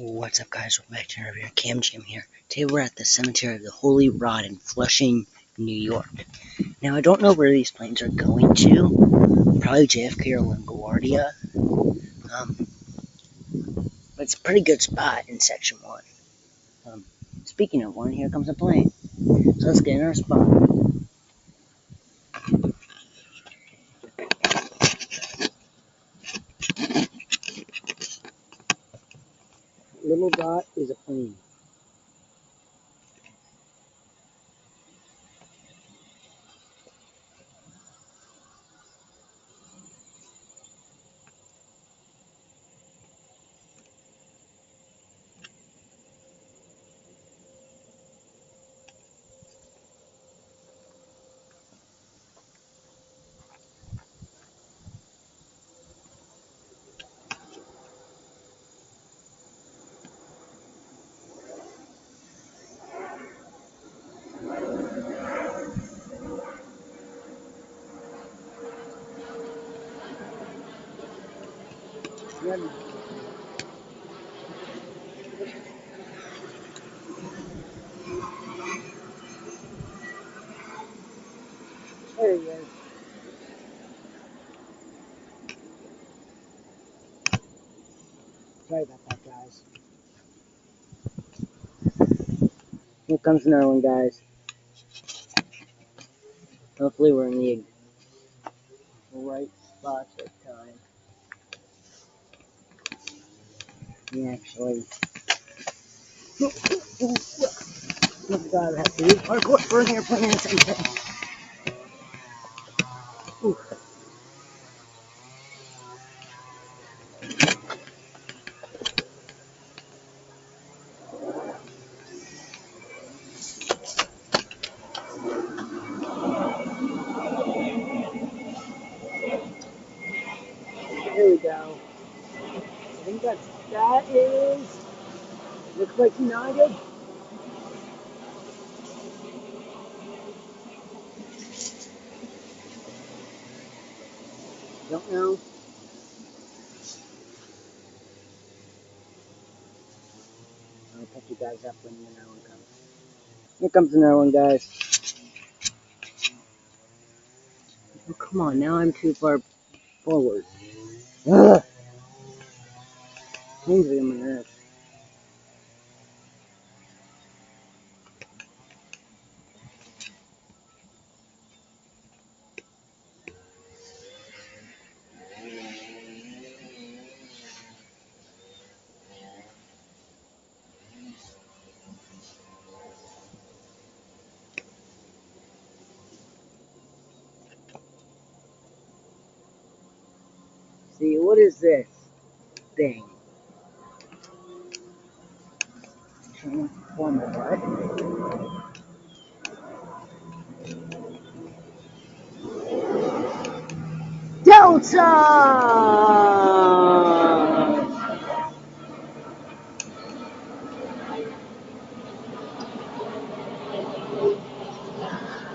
What's up, guys? Welcome back to another video. Cam Jam here. Today we're at the Cemetery of the Holy Rod in Flushing, New York. Now, I don't know where these planes are going to. Probably JFK or LaGuardia. But it's a pretty good spot in Section 1. Speaking of one, here comes a plane. So let's get in our spot. Little dot is a plane. There he is. Sorry about that, guys. Here comes another one, guys. Hopefully we're in the right spot this time. Yeah, actually. Oh god, I have to do parkour. We're here playing something. Ooh. Here we go. I think that is, looks like United. Don't know. I'll catch you guys up when another one comes. Here comes another one, guys. Oh, come on, now I'm too far forward. Ugh! Planes are in my nerves. See, what is this thing? Transformer, what? Delta!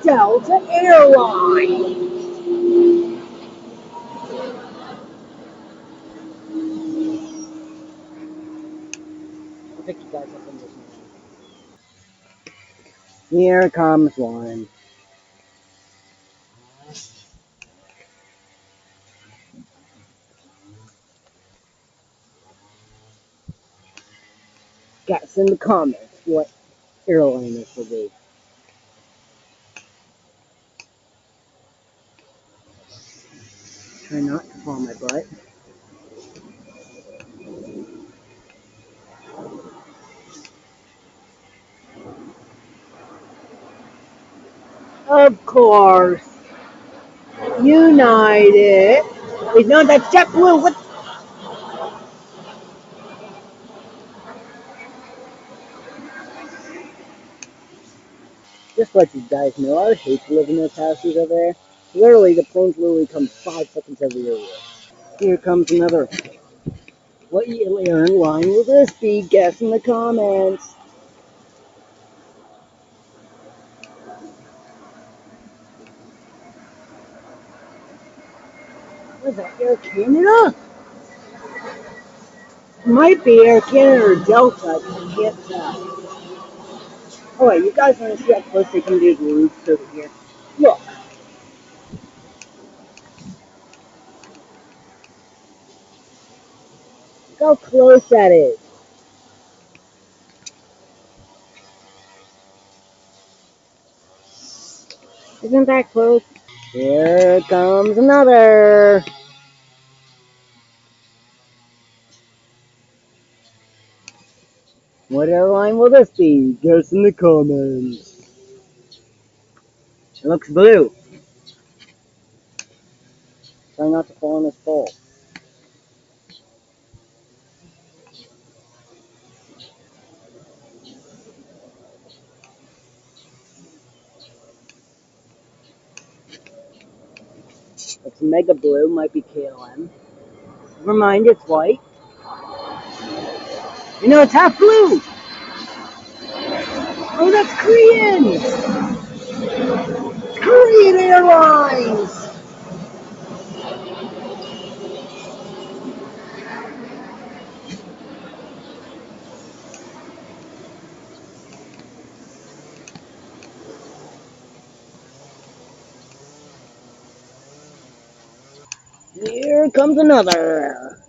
Delta Airlines! I'll pick you guys up in this one. Here comes one. Guys, in the comments what airline this will be. Try not to fall on my butt. Of course. United. Wait, no, that's JetBlue. What? Just let you guys know, I would hate to live in those houses over there. Literally, the planes literally come 5 seconds every year. Here comes another. What airline will this be? Guess in the comments. Was that Air Canada? Might be Air Canada or Delta, I can't tell. Oh wait, you guys want to see how close they can do the roofs over here? Look. Look how close that is. Isn't that close? Here comes another. What airline will this be? Guess in the comments. It looks blue. Try not to fall in this bowl. Looks mega blue, might be KLM. Never mind, it's white. You know, it's half blue. Oh, that's Korean. Korean Airlines. Here comes another.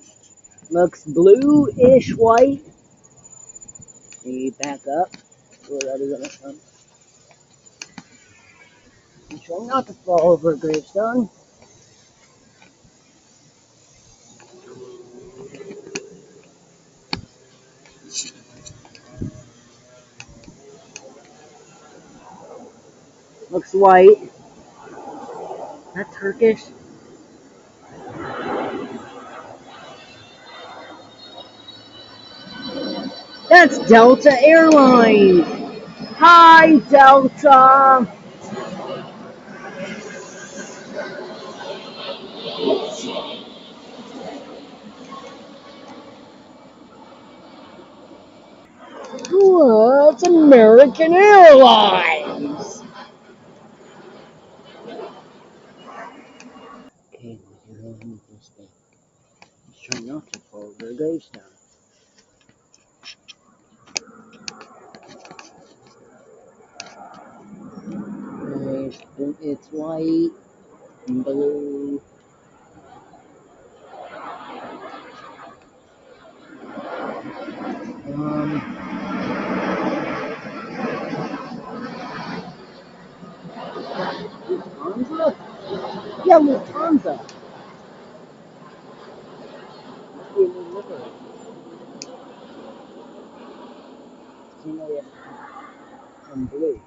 Looks blue-ish white. Maybe back up. Where that is gonna come. I'm trying not to fall over a gravestone. Looks white. Is that Turkish? That's Delta Airlines. Hi, Delta. What's American Airlines? Okay, we're going this way. Let's try not to fall over a gravestone. It's white and blue. Lufthansa? Yeah, Lufthansa. Must be a new livery. You know, I'm blue.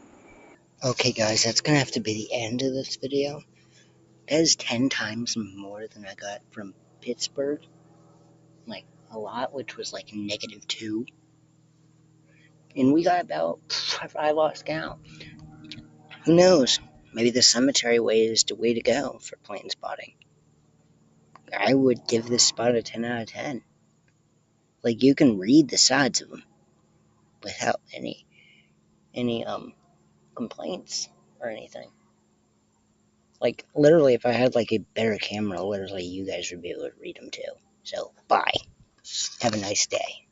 Okay, guys, that's gonna have to be the end of this video. That is 10 times more than I got from Pittsburgh. Like, a lot, which was like -2. And we got about, I lost count. Who knows? Maybe the cemetery way is the way to go for plane spotting. I would give this spot a 10 out of 10. Like, you can read the sides of them without any complaints or anything. Like, literally, if I had like a better camera, literally, you guys would be able to read them too. So, bye. Have a nice day.